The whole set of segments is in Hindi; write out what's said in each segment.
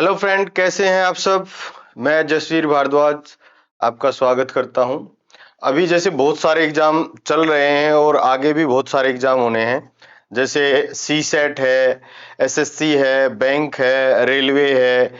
हेलो फ्रेंड, कैसे हैं आप सब। मैं जसवीर भारद्वाज आपका स्वागत करता हूं। अभी जैसे बहुत सारे एग्जाम चल रहे हैं और आगे भी बहुत सारे एग्जाम होने हैं। जैसे सी सेट है, एसएससी है, बैंक है, रेलवे है,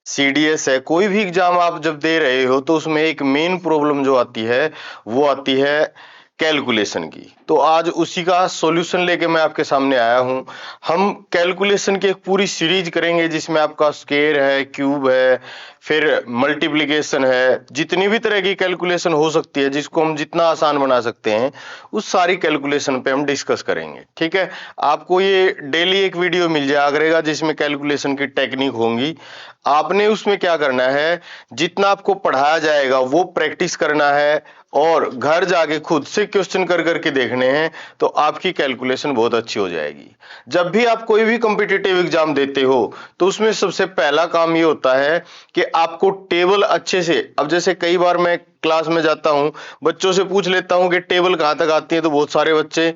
सीडीएस है। कोई भी एग्जाम आप जब दे रहे हो तो उसमें एक मेन प्रॉब्लम जो आती है वो आती है कैलकुलेशन की। तो आज उसी का सॉल्यूशन लेके मैं आपके सामने आया हूं। हम कैलकुलेशन की एक पूरी सीरीज करेंगे जिसमें आपका स्क्वायर है, क्यूब है, फिर मल्टीप्लिकेशन है। जितनी भी तरह की कैलकुलेशन हो सकती है जिसको हम जितना आसान बना सकते हैं उस सारी कैलकुलेशन पे हम डिस्कस करेंगे। ठीक है, आपको ये डेली एक वीडियो मिल जाया करेगा जिसमें कैलकुलेशन की टेक्निक होंगी। आपने उसमें क्या करना है, जितना आपको पढ़ाया जाएगा वो प्रैक्टिस करना है और घर जाके खुद से क्वेश्चन कर करके देखने हैं, तो आपकी कैलकुलेशन बहुत अच्छी हो जाएगी। जब भी आप कोई भी कॉम्पिटिटिव एग्जाम देते हो तो उसमें सबसे पहला काम ये होता है कि आपको टेबल अच्छे से, अब जैसे कई बार मैं क्लास में जाता हूं, बच्चों से पूछ लेता हूं कि टेबल कहां तक आती है, तो बहुत सारे बच्चे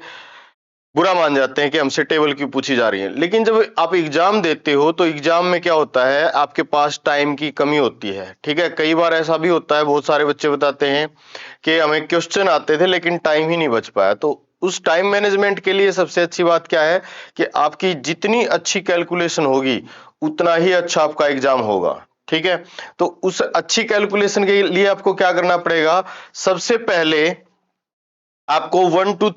बुरा मान जाते हैं कि हमसे टेबल क्यों पूछी जा रही है। लेकिन जब आप एग्जाम देते हो तो एग्जाम में क्या होता है, आपके पास टाइम की कमी होती है। ठीक है, कई बार ऐसा भी होता है, बहुत सारे बच्चे बताते हैं कि हमें क्वेश्चन आते थे लेकिन टाइम ही नहीं बच पाया। तो उस टाइम मैनेजमेंट के लिए सबसे अच्छी बात क्या है कि आपकी जितनी अच्छी कैलकुलेशन होगी उतना ही अच्छा आपका एग्जाम होगा। ठीक है, तो उस अच्छी कैलकुलेशन के लिए आपको क्या करना पड़ेगा, सबसे पहले आपको 1 to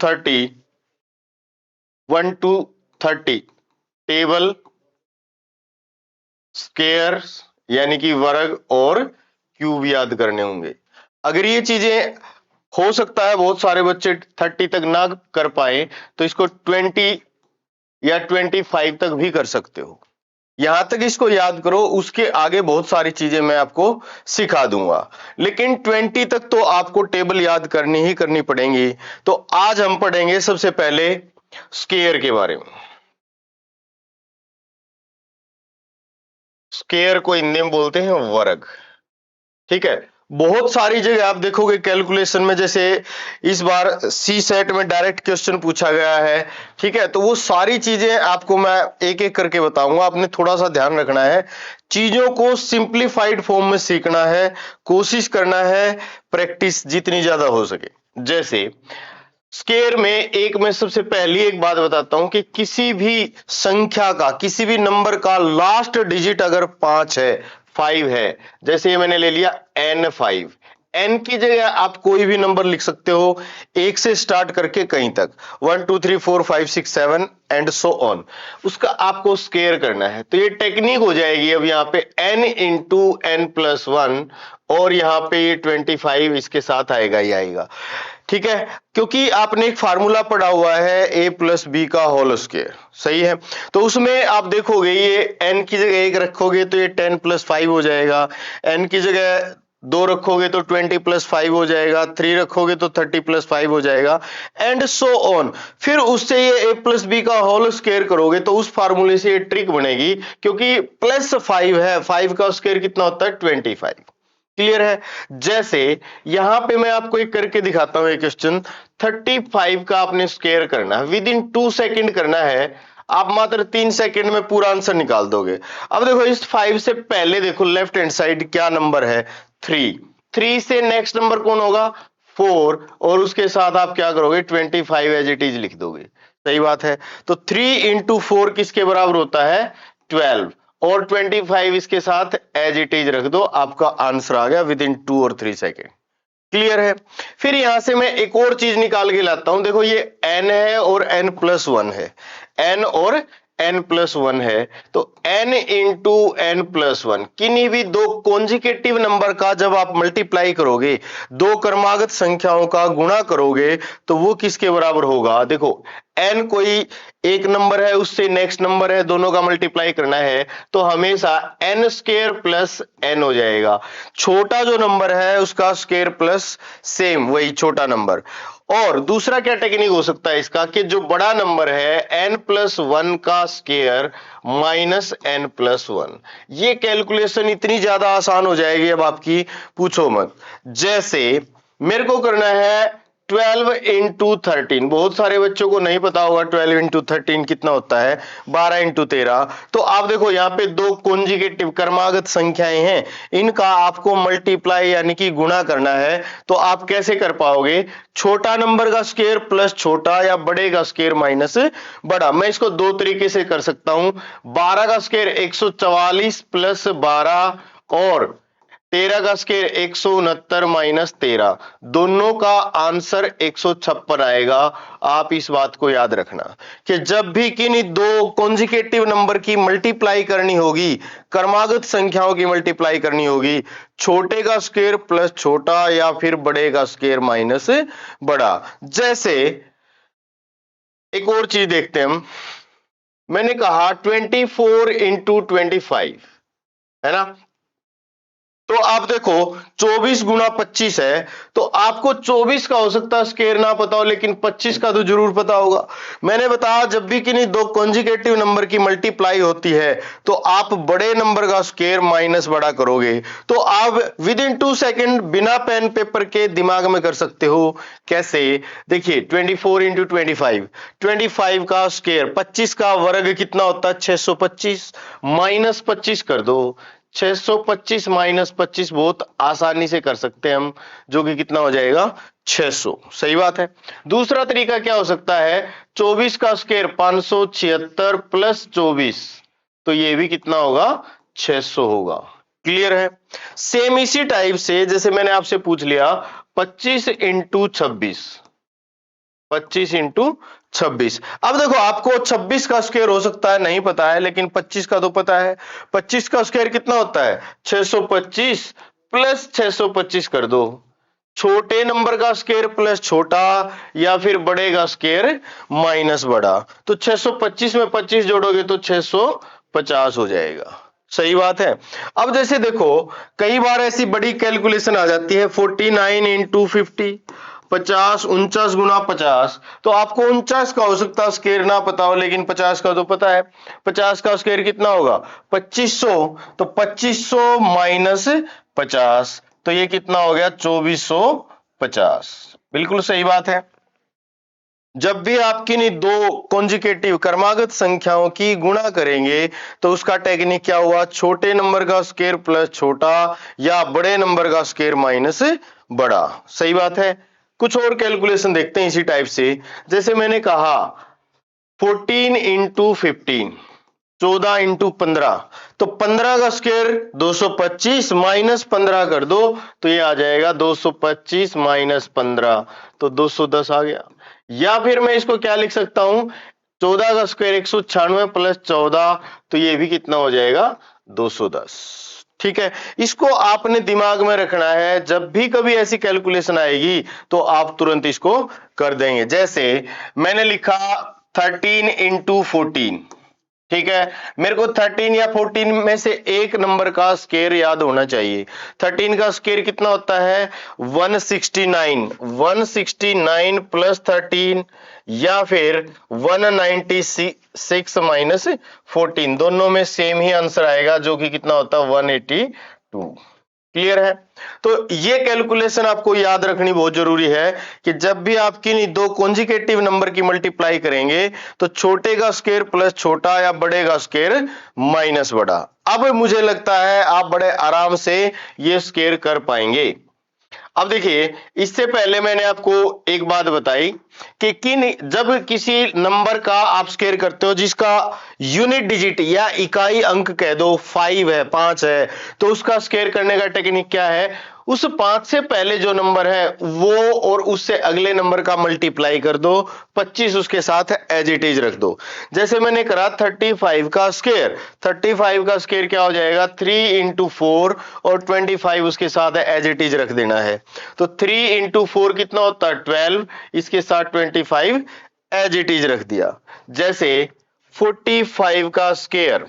30 टेबल, स्क्वायर यानी कि वर्ग और क्यूब याद करने होंगे। अगर ये चीजें, हो सकता है बहुत सारे बच्चे 30 तक ना कर पाए, तो इसको 20 या 25 तक भी कर सकते हो। यहां तक इसको याद करो, उसके आगे बहुत सारी चीजें मैं आपको सिखा दूंगा। लेकिन 20 तक तो आपको टेबल याद करनी ही करनी पड़ेंगी। तो आज हम पढ़ेंगे सबसे पहले स्क्वायर के बारे में। स्क्वायर को हिंदी में बोलते हैं वर्ग। ठीक है, बहुत सारी जगह आप देखोगे कैलकुलेशन में, जैसे इस बार सी सेट में डायरेक्ट क्वेश्चन पूछा गया है। ठीक है, तो वो सारी चीजें आपको मैं एक एक करके बताऊंगा। आपने थोड़ा सा ध्यान रखना है, चीजों को सिंप्लीफाइड फॉर्म में सीखना है, कोशिश करना है, प्रैक्टिस जितनी ज्यादा हो सके। जैसे स्क्वायर में एक, मैं सबसे पहली एक बात बताता हूं कि किसी भी संख्या का, किसी भी नंबर का लास्ट डिजिट अगर 5 है, 5 है, जैसे ये मैंने ले लिया N5, एन की जगह आप कोई भी नंबर लिख सकते हो, एक से स्टार्ट करके कहीं तक, 1 2 3 4 5 6 7 एंड सो ऑन। उसका आपको स्क्वायर करना है। तो ये टेक्निक हो जाएगी। अब यहाँ पे n इंटू एन प्लस 1 और यहाँ पे ये 25 इसके साथ आएगा ही आएगा। ठीक है, क्योंकि आपने एक फार्मूला पढ़ा हुआ है ए प्लस बी का होल स्क्वायर, सही है। तो उसमें आप देखोगे ये n की जगह 1 रखोगे तो ये 10 प्लस 5 हो जाएगा, n की जगह 2 रखोगे तो 20 प्लस 5 हो जाएगा, 3 रखोगे तो 30 प्लस 5 हो जाएगा, एंड सो ऑन। फिर उससे ये a प्लस बी का होल स्क्वायर करोगे तो उस फार्मूले से ये ट्रिक बनेगी, क्योंकि प्लस 5 है, 5 का स्क्वायर कितना होता है 25। क्लियर है। जैसे यहां पे मैं आपको एक करके दिखाता हूं, एक क्वेश्चन 35 का आपने स्क्वायर करना है, विद इन 2 सेकेंड करना है। आप मात्र 3 सेकेंड में पूरा आंसर निकाल दोगे। अब देखो इस 5 से पहले देखो लेफ्ट हैंड साइड क्या नंबर है, 3। 3 से नेक्स्ट नंबर कौन होगा, 4, और उसके साथ आप क्या करोगे 25 एज इट इज लिख दोगे। सही बात है। तो 3 इंटू 4 किसके बराबर होता है 12, और 25 इसके साथ एज इट इज रख दो, आपका आंसर आ गया विद इन 2 और 3 सेकेंड। क्लियर है। फिर यहां से मैं एक और चीज निकाल के लाता हूं। देखो ये n है और n प्लस 1 है, n और n प्लस 1 है, तो n इंटू एन प्लस 1, किन्हीं भी दो कॉन्जिकेटिव नंबर का जब आप मल्टीप्लाई करोगे, दो क्रमागत संख्याओं का गुणा करोगे, तो वो किसके बराबर होगा। देखो n कोई एक नंबर है, उससे नेक्स्ट नंबर है, दोनों का मल्टीप्लाई करना है तो हमेशा n स्क्वायर प्लस n हो जाएगा। छोटा जो नंबर है उसका स्क्वायर प्लस सेम वही छोटा नंबर। और दूसरा क्या टेक्निक हो सकता है इसका, कि जो बड़ा नंबर है n प्लस 1 का स्क्वायर माइनस n प्लस 1। ये कैलकुलेशन इतनी ज्यादा आसान हो जाएगी अब आपकी, पूछो मत। जैसे मेरे को करना है 12 इंटू 13, बहुत सारे बच्चों को नहीं पता होगा 12 इंटू 13 कितना होता है, 12 इंटू 13। तो आप देखो यहाँ पे दो कॉन्जुगेटिव क्रमागत संख्याएं हैं, इनका आपको मल्टीप्लाई यानी कि गुणा करना है। तो आप कैसे कर पाओगे, छोटा नंबर का स्क्वायर प्लस छोटा या बड़े का स्क्वायर माइनस बड़ा। मैं इसको दो तरीके से कर सकता हूं, 12 का स्क्वायर 144 प्लस 12 और 13 का स्क्वायर 169 माइनस 13, दोनों का आंसर 156 आएगा। आप इस बात को याद रखना कि जब भी किन्हीं दो कॉन्जिकेटिव नंबर की मल्टीप्लाई करनी होगी, क्रमागत संख्याओं की मल्टीप्लाई करनी होगी, छोटे का स्क्वायर प्लस छोटा या फिर बड़े का स्क्वायर माइनस बड़ा। जैसे एक और चीज देखते हैं हम, मैंने कहा 24 इंटू 25 है ना, तो आप देखो 24 गुना 25 है, तो आपको 24 का हो सकता है स्क्वायर ना पता हो, लेकिन 25 का तो जरूर पता होगा। मैंने बताया जब भी किन्हीं दो कॉन्जुगेटिव नंबर की मल्टीप्लाई होती है तो आप बड़े नंबर का स्क्वायर माइनस बड़ा करोगे। तो आप विद इन 2 सेकेंड बिना पेन पेपर के दिमाग में कर सकते हो। कैसे, देखिए 24 इंटू 25, 25 का स्क्वायर 25 का वर्ग कितना होता है 625, माइनस 25 कर दो, 625 माइनस 25 बहुत आसानी से कर सकते हैं हम, जो कि कितना हो जाएगा 600। सही बात है। दूसरा तरीका क्या हो सकता है, 24 का स्क्वायर 576 प्लस 24, तो ये भी कितना होगा 600 होगा। क्लियर है। सेम इसी टाइप से जैसे मैंने आपसे पूछ लिया 25 इंटू 26, 25 इंटू 26। अब देखो आपको 26 का स्क्वायर हो सकता है नहीं पता है, लेकिन 25 का तो पता है। 25 का स्क्वायर कितना होता है 625 प्लस 625 कर दो, छोटे नंबर का स्क्वायर प्लस छोटा या फिर बड़े का स्क्वायर माइनस बड़ा। तो 625 में 25 जोड़ोगे तो 650 हो जाएगा। सही बात है। अब जैसे देखो कई बार ऐसी बड़ी कैलकुलेशन आ जाती है 49 इंटू 50, 50 49 गुना 50, तो आपको 49 का हो सकता है स्क्वायर ना पता हो, लेकिन 50 का तो पता है। 50 का स्क्वायर कितना होगा 2500, तो 2500 माइनस 50, तो ये कितना हो गया 2450। बिल्कुल सही बात है। जब भी आप किन्हीं दो कॉन्जुगेटिव क्रमागत संख्याओं की गुणा करेंगे तो उसका टेक्निक क्या हुआ, छोटे नंबर का स्क्वायर प्लस छोटा या बड़े नंबर का स्क्वायर माइनस बड़ा। सही बात है। कुछ और कैलकुलेशन देखते हैं इसी टाइप से। जैसे मैंने कहा 14 इंटू 15, 14 इंटू 15, तो 15 का स्क्वायर 225 माइनस 15 कर दो तो ये आ जाएगा 225 माइनस 15, तो 210 आ गया। या फिर मैं इसको क्या लिख सकता हूं, 14 का स्क्वायर 196 प्लस 14, तो ये भी कितना हो जाएगा 210। ठीक है, इसको आपने दिमाग में रखना है, जब भी कभी ऐसी कैलकुलेशन आएगी तो आप तुरंत इसको कर देंगे। जैसे मैंने लिखा 13 इंटू 14, ठीक है, मेरे को 13 या 14 में से एक नंबर का स्क्वायर याद होना चाहिए। 13 का स्क्वायर कितना होता है 169, 169 प्लस 13 या फिर 196 माइनस 14, दोनों में सेम ही आंसर आएगा जो कि कितना होता है 182। क्लियर है। तो ये कैलकुलेशन आपको याद रखनी बहुत जरूरी है कि जब भी आप किन्हीं दो कॉन्जुगेटिव नंबर की मल्टीप्लाई करेंगे तो छोटे का स्क्वायर प्लस छोटा या बड़े का स्क्वायर माइनस बड़ा। अब मुझे लगता है आप बड़े आराम से ये स्क्वायर कर पाएंगे। अब देखिए इससे पहले मैंने आपको एक बात बताई कि जब किसी नंबर का आप स्क्वायर करते हो जिसका यूनिट डिजिट या इकाई अंक कह दो 5 है, 5 है, तो उसका स्क्वायर करने का टेक्निक क्या है, उस 5 से पहले जो नंबर है वो और उससे अगले नंबर का मल्टीप्लाई कर दो, 25 उसके साथ एज इट इज रख दो। जैसे मैंने करा 35 का स्क्वायर, 35 का स्क्वायर क्या हो जाएगा 3 इंटू 4 और 25 उसके साथ एज इट इज रख देना है। तो 3 इंटू 4 कितना होता है 12, इसके साथ 25 एज इट इज रख दिया। जैसे 45 का स्क्वायर,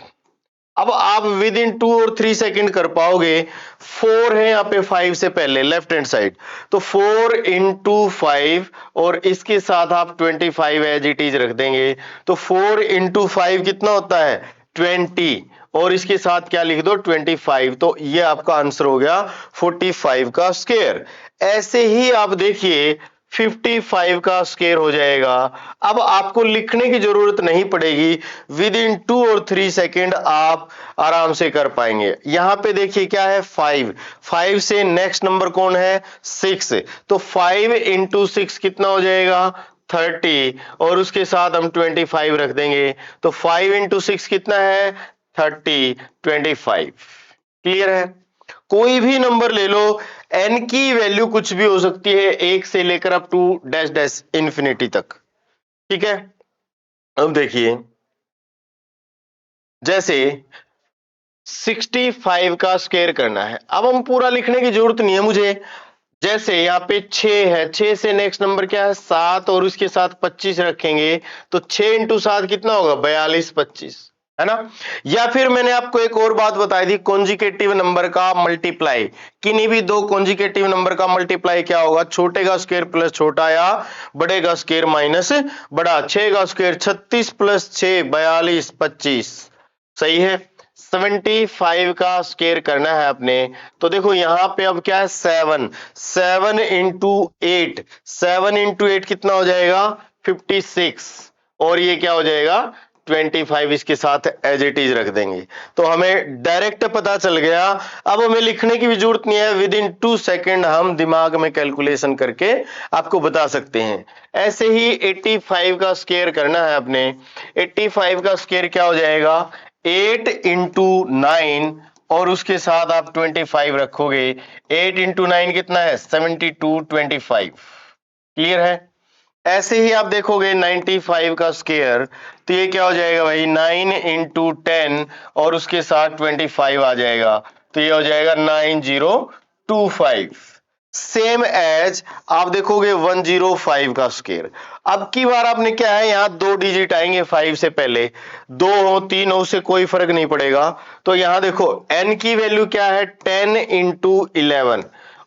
अब आप विद इन 2 और 3 सेकंड कर पाओगे। 4 है यहाँ पे 5 से पहले लेफ्ट हैंड साइड, तो 4 इंटू 5 और इसके साथ आप 25 एज इट इज रख देंगे। तो 4 इंटू 5 कितना होता है 20 और इसके साथ क्या लिख दो 25, तो ये आपका आंसर हो गया 45 का स्क्वायर। ऐसे ही आप देखिए 55 का स्क्वायर हो जाएगा। अब आपको लिखने की जरूरत नहीं पड़ेगी, विद इन 2 और 3 सेकेंड आप आराम से कर पाएंगे। यहां पे देखिए क्या है 5 से नेक्स्ट नंबर कौन है 6, तो 5 इंटू 6 कितना हो जाएगा 30 और उसके साथ हम 25 रख देंगे, तो 5 इंटू 6 कितना है 30, 25। क्लियर है? कोई भी नंबर ले लो, एन की वैल्यू कुछ भी हो सकती है, 1 से लेकर up to dash dash infinity तक। ठीक है, अब देखिए जैसे 65 का स्क्वायर करना है, अब हम पूरा लिखने की जरूरत नहीं है मुझे। जैसे यहाँ पे 6 है, 6 से नेक्स्ट नंबर क्या है 7 और उसके साथ 25 रखेंगे, तो 6 इंटू 7 कितना होगा 42, 25, है ना? या फिर मैंने आपको एक और बात बताई थी, कॉन्जिकेटिव नंबर का मल्टीप्लाई। किन्हीं भी दो कॉन्जिकेटिव नंबर का मल्टीप्लाई क्या होगा, छोटे का स्क्वायर प्लस छोटा या बड़े का स्क्वायर माइनस बड़ा। 6 का स्क्वायर 36 प्लस 6 42, 25। सही है, 75 का स्क्वायर करना है आपने, तो देखो यहां पे अब क्या है 7 इंटू 8, 7 इंटू 8 कितना हो जाएगा 56 और ये क्या हो जाएगा 25 इसके साथ एज इट इज रख देंगे, तो हमें डायरेक्ट पता चल गया। अब हमें लिखने की भी जरूरत नहीं है, विद इन 2 सेकेंड हम दिमाग में कैलकुलेशन करके आपको बता सकते हैं। ऐसे ही 85 का स्क्वायर करना है आपने, 85 का स्क्वायर क्या हो जाएगा 8 इंटू 9 और उसके साथ आप 25 रखोगे, 8 इंटू 9 कितना है 72, 25। क्लियर है? ऐसे ही आप देखोगे 95 का स्क्वायर, तो ये क्या हो जाएगा भाई 9 इंटू 10 और उसके साथ 25 आ जाएगा, तो ये हो जाएगा 9025। सेम एज आप देखोगे 105 का स्क्वायर। अब की बार आपने क्या है यहां 2 डिजिट आएंगे 5 से पहले, 2 हो 3 हो उससे कोई फर्क नहीं पड़ेगा। तो यहां देखो n की वैल्यू क्या है 10 इंटू 11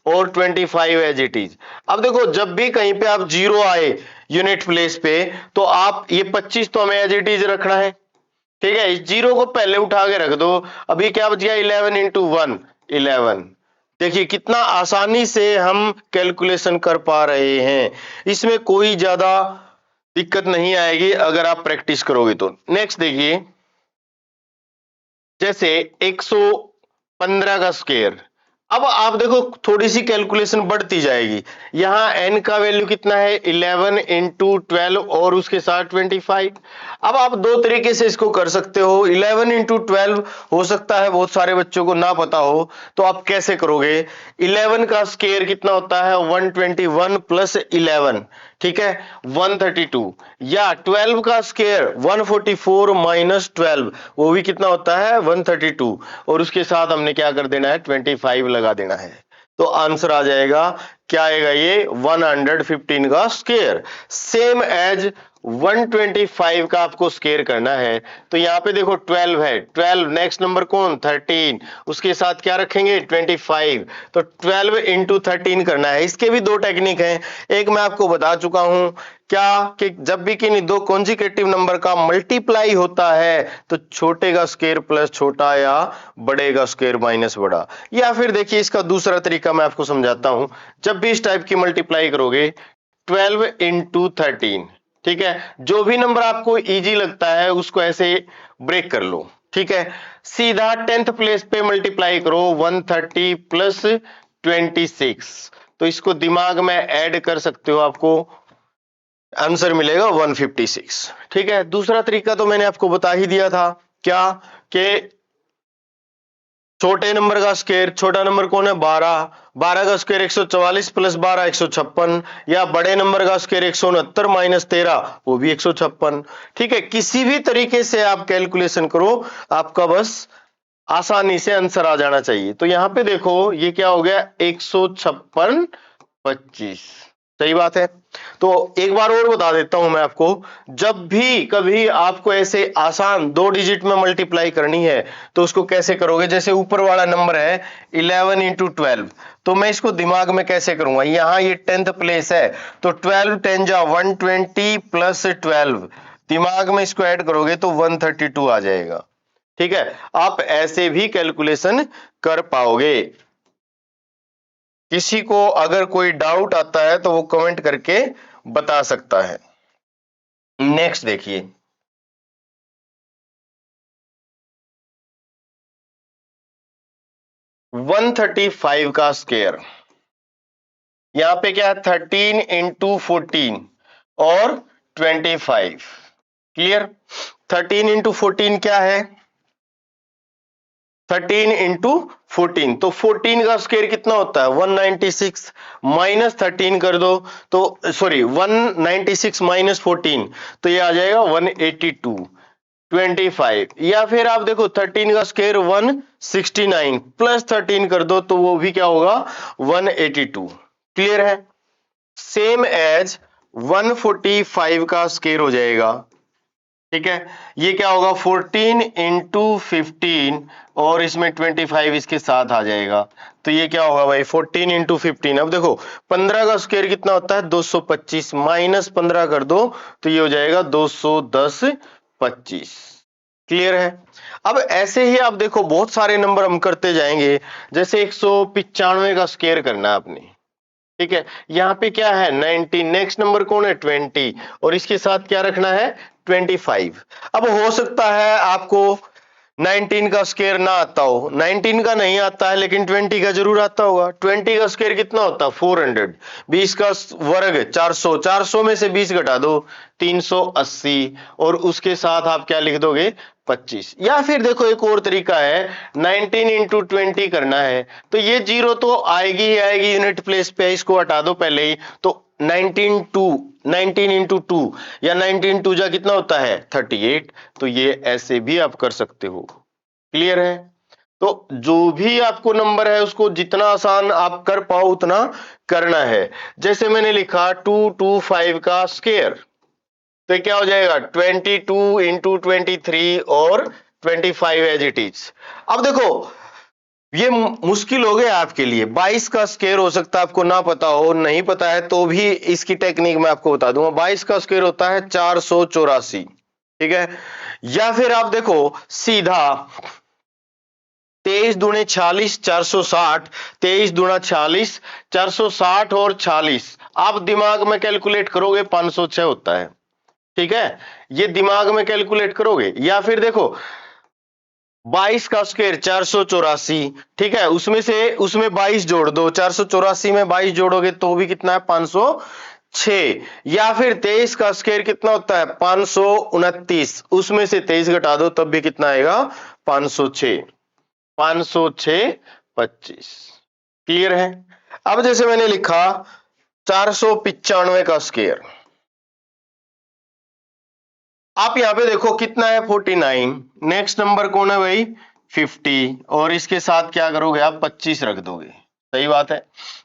और 25 एज इट इज। अब देखो जब भी कहीं पे आप जीरो आए यूनिट प्लेस पे, तो आप ये 25 तो हमें एज इट इज रखना है। ठीक है, इस जीरो को पहले उठा के रख दो। अभी क्या बच गया 11 इंटू 1 11। देखिए कितना आसानी से हम कैलकुलेशन कर पा रहे हैं, इसमें कोई ज्यादा दिक्कत नहीं आएगी अगर आप प्रैक्टिस करोगे तो। नेक्स्ट देखिए जैसे 115 का स्क्वायर। अब आप देखो थोड़ी सी कैलकुलेशन बढ़ती जाएगी। यहां n का वैल्यू कितना है 11 इंटू 12 और उसके साथ 25। अब आप दो तरीके से इसको कर सकते हो। 11 इंटू 12 हो सकता है बहुत सारे बच्चों को ना पता हो, तो आप कैसे करोगे 11 का स्क्वायर कितना होता है 121 प्लस 11, ठीक है 132, या 12 का स्क्वायर 144 माइनस 12 वो भी कितना होता है 132 और उसके साथ हमने क्या कर देना है 25 लगा देना है, तो आंसर आ जाएगा क्या आएगा ये 115 का स्क्वायर। सेम एज 125 का आपको स्क्वायर करना है, तो यहाँ पे देखो 12 है, 12 नेक्स्ट नंबर कौन 13, उसके साथ क्या रखेंगे 25, तो 12 इंटू 13 करना है। इसके भी दो टेक्निक हैं, एक मैं आपको बता चुका हूं क्या कि जब भी किन्हीं दो कॉन्जिकेटिव नंबर का मल्टीप्लाई होता है तो छोटे का स्क्वायर प्लस छोटा या बड़े का स्क्वायर माइनस बड़ा। या फिर देखिए इसका दूसरा तरीका मैं आपको समझाता हूं, जब भी इस टाइप की मल्टीप्लाई करोगे 12 इंटू 13, ठीक है जो भी नंबर आपको इजी लगता है उसको ऐसे ब्रेक कर लो, ठीक है सीधा 10th प्लेस पे मल्टीप्लाई करो 130 प्लस 26, तो इसको दिमाग में ऐड कर सकते हो, आपको आंसर मिलेगा 156। ठीक है, दूसरा तरीका तो मैंने आपको बता ही दिया था क्या कि छोटे नंबर का स्क्वायर, छोटा नंबर कौन है 12, 12 का स्क्वायर 144 प्लस 12 156, या बड़े नंबर का स्क्वायर 169 माइनस 13 वो भी 156। ठीक है, किसी भी तरीके से आप कैलकुलेशन करो, आपका बस आसानी से आंसर आ जाना चाहिए। तो यहां पे देखो ये क्या हो गया 156 25, सही बात है। तो एक बार और बता देता हूं मैं आपको, जब भी कभी आपको ऐसे आसान 2 डिजिट में मल्टीप्लाई करनी है तो उसको कैसे करोगे, जैसे ऊपर वाला नंबर है 11 इंटू 12, तो मैं इसको दिमाग में कैसे करूंगा, यहां ये 10th प्लेस है तो 12 10 जा 120 प्लस 12, दिमाग में इसको ऐड करोगे तो 132 आ जाएगा। ठीक है, आप ऐसे भी कैलकुलेशन कर पाओगे। किसी को अगर कोई डाउट आता है तो वो कमेंट करके बता सकता है। नेक्स्ट देखिए, 135 का स्क्वायर, यहां पे क्या है 13 इंटू 14 और 25। क्लियर? 13 इंटू 14 क्या है? 13 इंटू 14, तो 14 का स्क्वायर कितना होता है? 196 माइनस 13 कर दो तो सॉरी 196 माइनस 14, तो ये आ जाएगा 182 25। या फिर आप देखो 13 का स्क्वायर 169 प्लस 13 कर दो तो वो भी क्या होगा? 182। क्लियर है? सेम एज 145 का स्क्वायर हो जाएगा। ठीक है, ये क्या होगा? 14 इंटू 15 और इसमें 25 इसके साथ आ जाएगा, तो ये क्या होगा भाई? 14 इंटू 15। अब देखो 15 का स्क्वायर कितना होता है? 225 माइनस 15 कर दो तो ये हो जाएगा 210 25। क्लियर है? अब ऐसे ही आप देखो बहुत सारे नंबर हम करते जाएंगे, जैसे 195 का स्क्वायर करना है आपने। ठीक है, यहाँ पे क्या है? 90। नेक्स्ट नंबर कौन है? 20, और इसके साथ क्या रखना है? 25। अब हो सकता है आपको 19 का स्क्वायर ना आता हो, 19 का नहीं आता है लेकिन 20 का जरूर आता होगा। 20 का स्क्वायर कितना होता है? 400। 20 का वर्ग 400, 400 में से 20 घटा दो 380, और उसके साथ आप क्या लिख दोगे? 25। या फिर देखो एक और तरीका है, 19 इंटू 20 करना है, तो ये जीरो तो आएगी ही आएगी यूनिट प्लेस पे, इसको हटा दो पहले ही, तो 19 इंटू 2 या 19 टू जा कितना होता है? 38। तो ये ऐसे भी आप कर सकते हो। क्लियर है? तो जो भी आपको नंबर है उसको जितना आसान आप कर पाओ उतना करना है। जैसे मैंने लिखा 225 का स्क्वायर, तो क्या हो जाएगा? 22 इंटू 23 और 25 एज इट इज। अब देखो ये मुश्किल हो गया आपके लिए, 22 का स्क्वायर हो सकता है आपको ना पता हो, नहीं पता है तो भी इसकी टेक्निक मैं आपको बता दूंगा। 22 का स्क्वायर होता है 484। ठीक है, या फिर आप देखो सीधा 23 दूने 46 460, 23 दूना 46 460 और 46 आप दिमाग में कैलकुलेट करोगे 506 होता है। ठीक है, ये दिमाग में कैलकुलेट करोगे। या फिर देखो 22 का स्क्वायर 484। ठीक है, उसमें 22 जोड़ दो, 484 में 22 जोड़ोगे तो भी कितना है? 506। या फिर 23 का स्क्वायर कितना होता है? 529, उसमें से 23 घटा दो तब भी कितना आएगा? 506। 506 25। क्लियर है? अब जैसे मैंने लिखा 495 का स्क्वायर, आप यहां पे देखो कितना है? 49। नेक्स्ट नंबर कौन है भाई? 50, और इसके साथ क्या करोगे आप? 25 रख दोगे। सही बात है।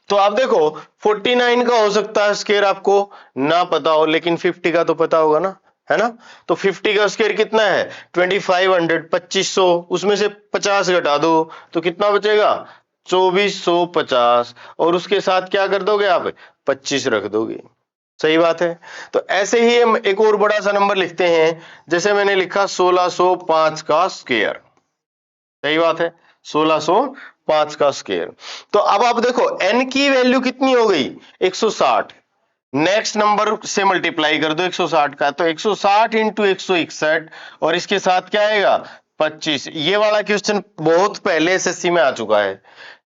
तो आप देखो 49 का हो सकता है स्क्वायर आपको ना पता हो, लेकिन 50 का तो पता होगा ना, है ना? तो 50 का स्क्वायर कितना है? 2500, 2500, उसमें से 50 घटा दो तो कितना बचेगा? 2450, और उसके साथ क्या कर दोगे आप? 25 रख दोगे। सही बात है। तो ऐसे ही हम एक और बड़ा सा नंबर लिखते हैं, जैसे मैंने लिखा 1605 का स्क्वायर। सही बात है, 1605 का स्क्वायर। तो अब आप देखो n की वैल्यू कितनी हो गई? 160। नेक्स्ट नंबर से मल्टीप्लाई कर दो 160 का, तो 160 इंटू 161, और इसके साथ क्या आएगा? 25। ये वाला क्वेश्चन बहुत पहले एसएससी में आ चुका है।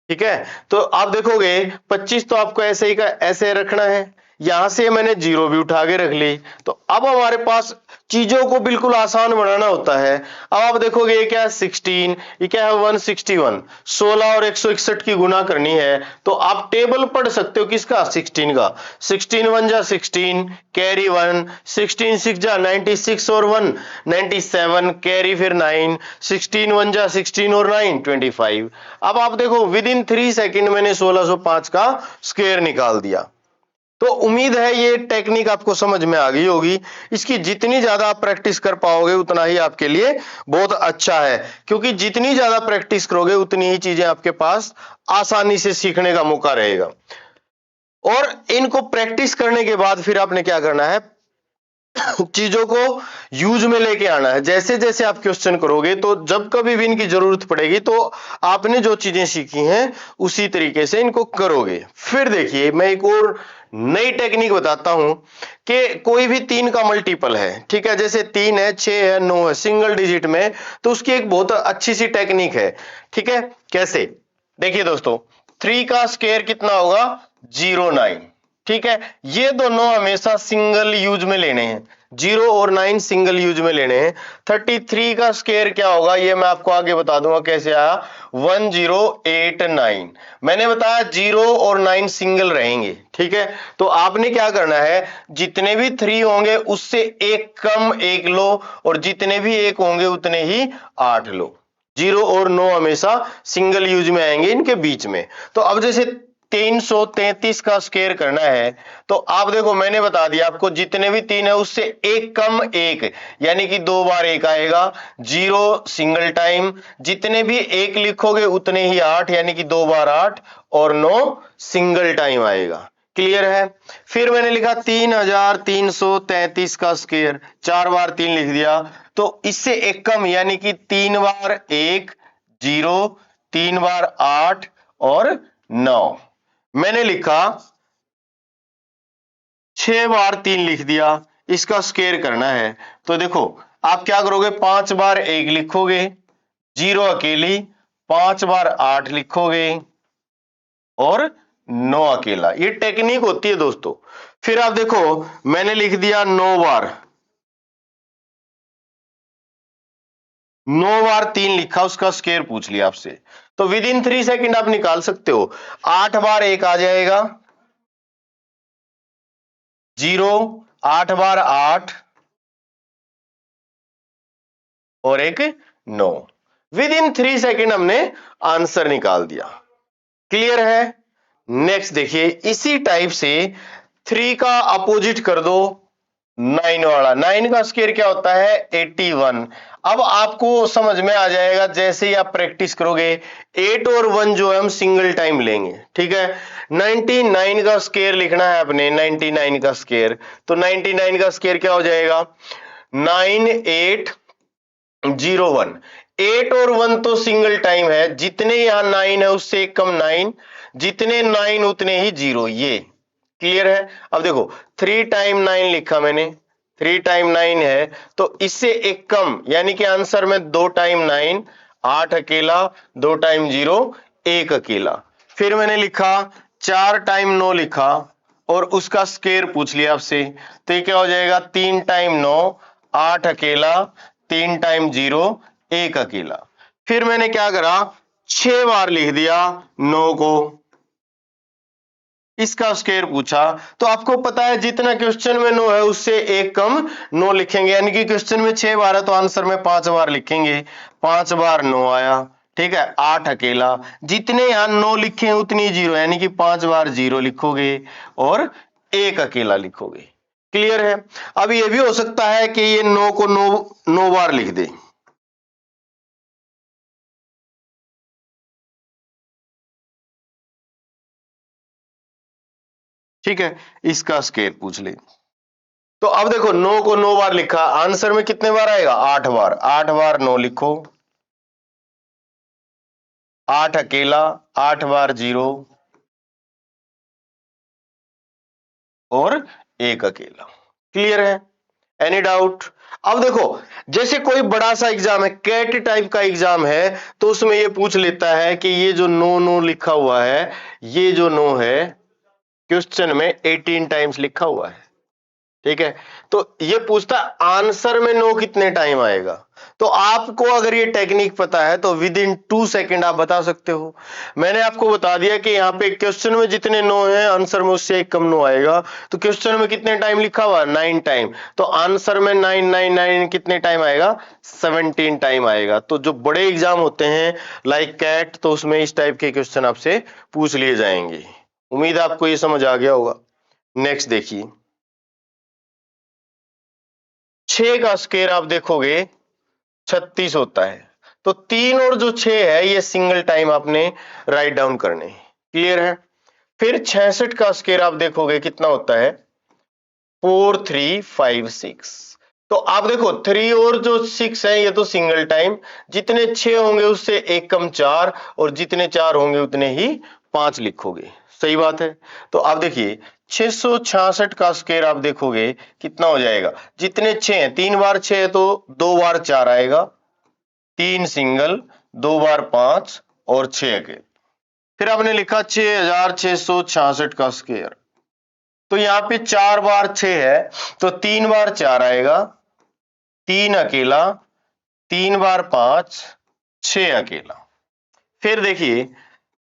ठीक है, तो आप देखोगे 25 तो आपको ऐसे ही का ऐसे रखना है, यहां से मैंने जीरो भी उठा के रख ली, तो अब हमारे पास चीजों को बिल्कुल आसान बनाना होता है। अब आप देखोगे ये क्या है? 16, ये क्या है? 161। 16 और 161 की गुना करनी है, तो आप टेबल पढ़ सकते हो किसका? 16 का। 16 1 जा 16, कैरी 1, 16 6 जा 96 और 1 97, कैरी फिर 9, 16 1 जा 16 और 9 25। अब आप देखो विद इन 3 सेकेंड मैंने 1605 का स्क्वायर निकाल दिया। तो उम्मीद है ये टेक्निक आपको समझ में आ गई होगी। इसकी जितनी ज्यादा आप प्रैक्टिस कर पाओगे उतना ही आपके लिए बहुत अच्छा है, क्योंकि जितनी ज्यादा प्रैक्टिस करोगे उतनी ही चीजें आपके पास आसानी से सीखने का मौका रहेगा। और इनको प्रैक्टिस करने के बाद फिर आपने क्या करना है? चीजों को यूज में लेके आना है। जैसे जैसे आप क्वेश्चन करोगे तो जब कभी भी इनकी जरूरत पड़ेगी तो आपने जो चीजें सीखी हैं उसी तरीके से इनको करोगे। फिर देखिए मैं एक और नई टेक्निक बताता हूं कि कोई भी 3 का मल्टीपल है, ठीक है, जैसे 3 है, 6 है, 9 है, सिंगल डिजिट में, तो उसकी एक बहुत अच्छी सी टेक्निक है। ठीक है, कैसे? देखिए दोस्तों, 3 का स्क्वायर कितना होगा? 09। ठीक है, ये दोनों हमेशा सिंगल यूज में लेने हैं, 0 और 9 सिंगल यूज में लेने हैं। 33 का स्क्वायर क्या होगा ये मैं आपको आगे बता दूंगा कैसे आया, 1089। मैंने बताया 0 और 9 सिंगल रहेंगे। ठीक है, तो आपने क्या करना है, जितने भी 3 होंगे उससे एक कम एक लो, और जितने भी एक होंगे उतने ही 8 लो। 0 और 9 हमेशा सिंगल यूज में आएंगे इनके बीच में। तो अब जैसे 333 का स्क्वायर करना है, तो आप देखो मैंने बता दिया आपको, जितने भी 3 है उससे एक कम एक, यानी कि 2 बार एक आएगा, 0 सिंगल टाइम, जितने भी एक लिखोगे उतने ही 8, यानी कि 2 बार 8, और 9 सिंगल टाइम आएगा। क्लियर है? फिर मैंने लिखा 3333 का स्क्वायर, 4 बार 3 लिख दिया, तो इससे एक कम, यानी कि 3 बार 1 0, 3 बार 8 और 9। मैंने लिखा 6 बार 3 लिख दिया, इसका स्क्वायर करना है। तो देखो आप क्या करोगे, 5 बार 1 लिखोगे, 0 अकेली, 5 बार 8 लिखोगे और 9 अकेला। ये टेक्निक होती है दोस्तों। फिर आप देखो मैंने लिख दिया 9 बार 3 लिखा, उसका स्क्वायर पूछ लिया आपसे, तो विद इन 3 सेकेंड आप निकाल सकते हो। 8 बार 1 आ जाएगा, 0, 8 बार 8 और एक 9। विद इन 3 सेकेंड हमने आंसर निकाल दिया। क्लियर है? नेक्स्ट देखिए, इसी टाइप से 3 का अपोजिट कर दो, 9 वाला। 9 का स्क्वायर क्या होता है? 81। अब आपको समझ में आ जाएगा जैसे ही आप प्रैक्टिस करोगे। 8 और 1 जो है हम सिंगल टाइम लेंगे। ठीक है, 99 का स्क्वायर लिखना है अपने, 99 का स्क्वायर, तो 99 का स्क्वायर क्या हो जाएगा? 9801। 8 और 1 तो सिंगल टाइम है, जितने यहां 9 है उससे एक कम 9, जितने 9 उतने ही 0। ये क्लियर है? अब देखो 3 टाइम 9 लिखा मैंने, 3 टाइम 9 है, तो इससे एक कम, यानी कि आंसर में 2 टाइम 9, 8 अकेला, 2 टाइम 0, 1 अकेला। फिर मैंने लिखा 4 टाइम 9 लिखा और उसका स्क्वायर पूछ लिया आपसे, तो ये क्या हो जाएगा? 3 टाइम 9, 8 अकेला, 3 टाइम 0, 1 अकेला। फिर मैंने क्या करा, 6 बार लिख दिया 9 को, इसका स्क्वायर पूछा। तो आपको पता है जितना क्वेश्चन में 9 है उससे एक कम 9 लिखेंगे, यानी कि क्वेश्चन में 6 बार है तो आंसर में 5 बार लिखेंगे, 5 बार 9 आया। ठीक है, 8 अकेला, जितने यहां 9 लिखे हैं उतनी 0, यानी कि 5 बार 0 लिखोगे और 1 अकेला लिखोगे। क्लियर है? अब ये भी हो सकता है कि ये 9 को 9 बार लिख दे। ठीक है, इसका स्क्वायर पूछ ले। तो अब देखो 9 को 9 बार लिखा, आंसर में कितने बार आएगा? 8 बार। 8 बार 9 लिखो, 8 अकेला, 8 बार 0 और 1 अकेला। क्लियर है? Any doubt? अब देखो जैसे कोई बड़ा सा एग्जाम है, कैट टाइप का एग्जाम है, तो उसमें ये पूछ लेता है कि ये जो 9 9 लिखा हुआ है, ये जो 9 है क्वेश्चन में 18 टाइम्स लिखा हुआ है। ठीक है, तो ये पूछता आंसर में 9 कितने टाइम आएगा। तो आपको अगर ये टेक्निक पता है तो विद इन 2 सेकेंड आप बता सकते हो। मैंने आपको बता दिया कि यहाँ पे क्वेश्चन में जितने 9 है आंसर में उससे एक कम 9 आएगा, तो क्वेश्चन में कितने टाइम लिखा हुआ? 9 टाइम, तो आंसर में 999 कितने टाइम आएगा? 17 टाइम आएगा। तो जो बड़े एग्जाम होते हैं लाइक कैट, तो उसमें इस टाइप के क्वेश्चन आपसे पूछ लिए जाएंगे। उम्मीद है आपको ये समझ आ गया होगा। नेक्स्ट देखिए, 6 का स्क्वायर आप देखोगे 36 होता है, तो 3 और जो 6 है ये सिंगल टाइम आपने राइट डाउन करने। क्लियर है? फिर 66 का स्क्वायर आप देखोगे कितना होता है? 4 3 5 6। तो आप देखो 3 और जो 6 है ये तो सिंगल टाइम, जितने 6 होंगे उससे एक कम 4, और जितने 4 होंगे उतने ही 5 लिखोगे। सही बात है। तो आप देखिए 666 का स्क्वायर आप देखोगे कितना हो जाएगा, जितने 6 हैं 3 बार 6 है तो 2 बार 4 आएगा, 3 सिंगल, 2 बार 5 और 6 अकेले। फिर आपने लिखा 6666 का स्क्वायर, तो यहाँ पे 4 बार 6 है तो 3 बार 4 आएगा, 3 अकेला, 3 बार 5, 6 अकेला। फिर देखिए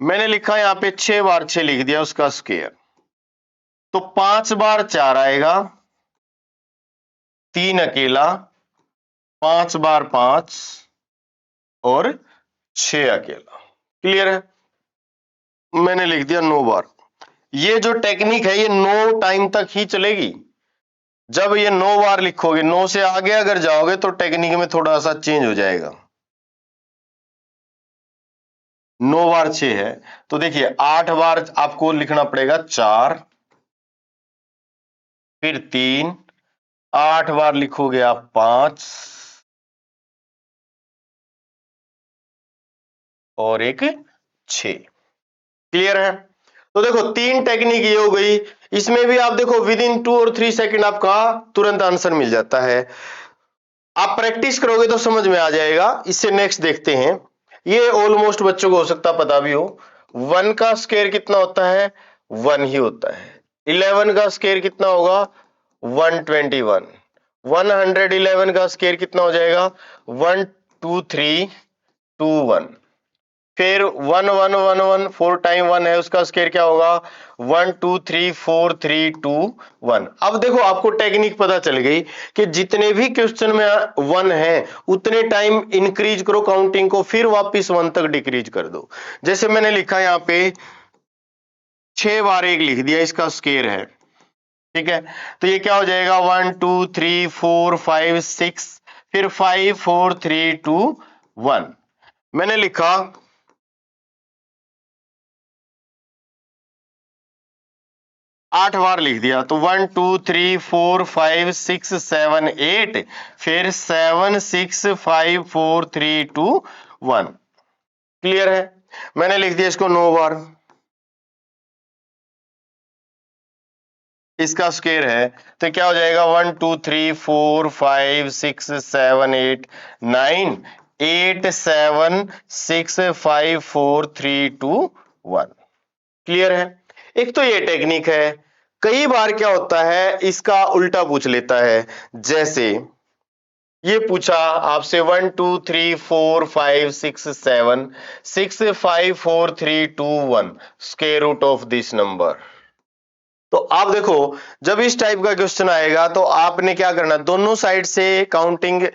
मैंने लिखा यहाँ पे 6 बार 6 लिख दिया उसका स्क्वायर, तो 5 बार 4 आएगा, 3 अकेला, 5 बार 5 और 6 अकेला। क्लियर है। मैंने लिख दिया 9 बार। ये जो टेक्निक है ये 9 टाइम तक ही चलेगी। जब ये 9 बार लिखोगे, 9 से आगे अगर जाओगे तो टेक्निक में थोड़ा सा चेंज हो जाएगा। 9 बार 6 है तो देखिए 8 बार आपको लिखना पड़ेगा 4, फिर 3, 8 बार लिखोगे आप 5 और एक 6। क्लियर है। तो देखो 3 टेक्निक ये हो गई। इसमें भी आप देखो विद इन 2 और 3 सेकंड आपका तुरंत आंसर मिल जाता है। आप प्रैक्टिस करोगे तो समझ में आ जाएगा। इससे नेक्स्ट देखते हैं। ये ऑलमोस्ट बच्चों को हो सकता पता भी हो। 1 का स्क्वायर कितना होता है, 1 ही होता है। 11 का स्क्वायर कितना होगा, 121। 111 का स्क्वायर कितना हो जाएगा, 1 2 3 2 1। फिर 1 1 1 1 4 टाइम 1 है, उसका स्क्वायर क्या होगा, 1 2 3 4 3 2 1। अब देखो आपको टेक्निक पता चल गई कि जितने भी क्वेश्चन में 1 है उतने टाइम इंक्रीज करो काउंटिंग को, फिर वापस 1 तक डिक्रीज कर दो। जैसे मैंने लिखा यहाँ पे 6 बार 1 लिख दिया, इसका स्क्वायर है। ठीक है, तो ये क्या हो जाएगा, 1 2 3 4 5 6, फिर 5 4 3 2 1। मैंने लिखा 8 बार लिख दिया, तो 1 2 3 4 5 6 7 8, फिर 7 6 5 4 3 2 1। क्लियर है। मैंने लिख दिया इसको 9 बार। इसका स्क्वायर है तो क्या हो जाएगा, 1 2 3 4 5 6 7 8 9 8 7 6 5 4 3 2 1। क्लियर है। एक तो ये टेक्निक है। कई बार क्या होता है इसका उल्टा पूछ लेता है। जैसे ये पूछा आपसे 1 2 3 4 5 6 7 6 5 4 3 2 1 square root of this number. तो आप देखो जब इस टाइप का क्वेश्चन आएगा तो आपने क्या करना, दोनों साइड से काउंटिंग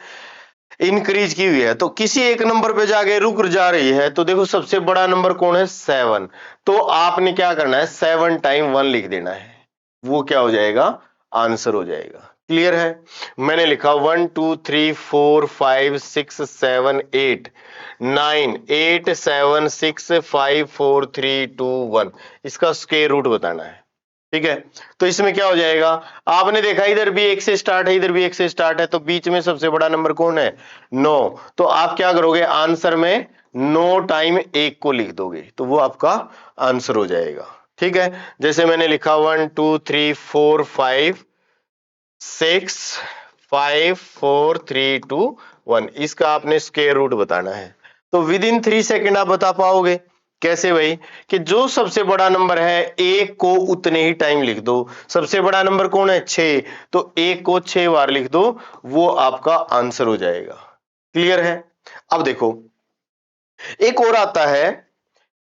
इंक्रीज की हुई है तो किसी एक नंबर पे जाके रुक जा रही है, तो देखो सबसे बड़ा नंबर कौन है, 7। तो आपने क्या करना है, 7 टाइम 1 लिख देना है, वो क्या हो जाएगा, आंसर हो जाएगा। क्लियर है। मैंने लिखा 1 2 3 4 5 6 7 8 9 8 7 6 5 4 3 2 1, इसका स्क्वायर रूट बताना है। ठीक है, तो इसमें क्या हो जाएगा, आपने देखा इधर भी 1 से स्टार्ट है, इधर भी 1 से स्टार्ट है, तो बीच में सबसे बड़ा नंबर कौन है, 9। तो आप क्या करोगे, आंसर में 9 टाइम 1 को लिख दोगे तो वो आपका आंसर हो जाएगा। ठीक है, जैसे मैंने लिखा 1 2 3 4 5 6 5 4 3 2 1, इसका आपने स्क्वायर रूट बताना है। तो विद इन 3 सेकेंड आप बता पाओगे। कैसे भाई, कि जो सबसे बड़ा नंबर है 1 को उतने ही टाइम लिख दो। सबसे बड़ा नंबर कौन है, 6, तो 1 को 6 बार लिख दो, वो आपका आंसर हो जाएगा। क्लियर है। अब देखो एक और आता है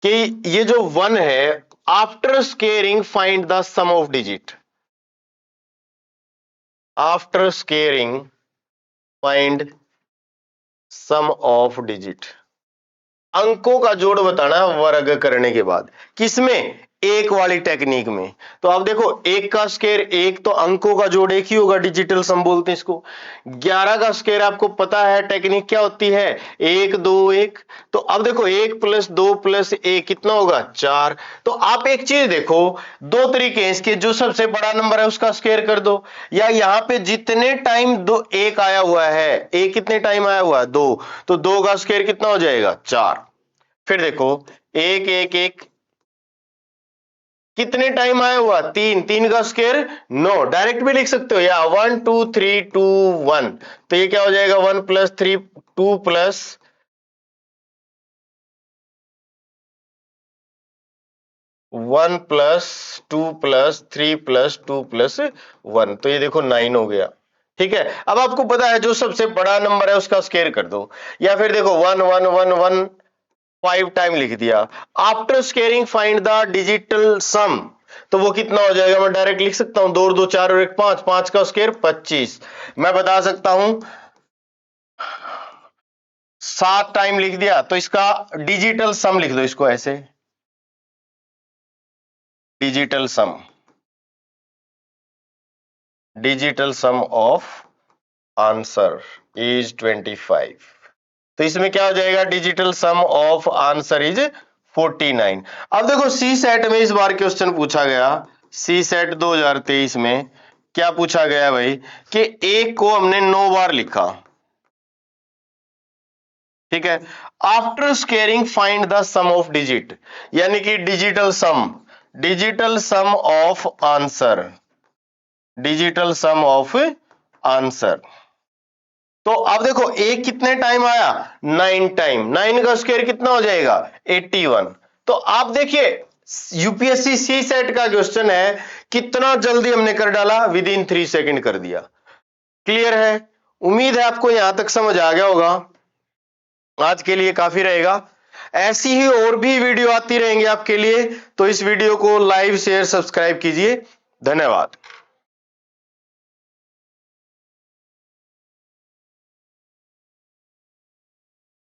कि ये जो 1 है, after squaring find the sum of digit. After squaring find sum of digit, अंकों का जोड़ बताना वर्ग करने के बाद। किसमें, एक वाली टेक्निक में। तो अब देखो एक का स्क्वायर एक, तो अंकों का जोड़ एक ही होगा, डिजिटल सम बोलते हैं इसको। 11 का स्क्वायर आपको पता है टेक्निक क्या होती है, 1 2 1। तो अब देखो 1 + 2 + 1 कितना होगा 4। तो आप एक चीज देखो, दो तरीके हैं इसके, जो सबसे बड़ा नंबर है उसका स्क्वायर कर दो, या यहां पे जितने टाइम दो एक आया हुआ है, एक कितने टाइम आया हुआ है 2, तो 2 का स्क्वायर कितना हो जाएगा 4। फिर देखो 1 1 1 कितने टाइम आया हुआ 3, 3 का स्क्वायर 9, डायरेक्ट भी लिख सकते हो, या 1 2 3 2 1। तो ये क्या हो जाएगा 1 + 3 2 + 1 + 2 + 3 + 2 + 1। तो ये देखो 9 हो गया। ठीक है, अब आपको पता है जो सबसे बड़ा नंबर है उसका स्क्वायर कर दो, या फिर देखो 1 1 1 1 5 टाइम लिख दिया। After squaring find the digital sum, तो वो कितना हो जाएगा, मैं डायरेक्ट लिख सकता हूं 2 और 2 4 और 1 5, 5 का स्क्वायर 25। मैं बता सकता हूं 7 टाइम लिख दिया, तो इसका डिजिटल सम लिख दो, इसको ऐसे digital sum, digital sum of answer is 25। तो इसमें क्या हो जाएगा, digital sum of answer is 49। अब देखो सी सेट में इस बार क्वेश्चन पूछा गया, सी सेट 2023 में क्या पूछा गया भाई, कि एक को हमने 9 बार लिखा, ठीक है, after squaring find the sum of digit, यानी कि digital sum, digital sum of answer, digital sum of answer. तो अब देखो एक कितने टाइम आया 9 टाइम, 9 का स्क्वायर कितना हो जाएगा 81। तो आप देखिए यूपीएससी सी सेट का क्वेश्चन है, कितना जल्दी हमने कर डाला, विद इन 3 सेकंड कर दिया। क्लियर है, उम्मीद है आपको यहां तक समझ आ गया होगा। आज के लिए काफी रहेगा, ऐसी ही और भी वीडियो आती रहेंगी आपके लिए, तो इस वीडियो को लाइव शेयर सब्सक्राइब कीजिए। धन्यवाद।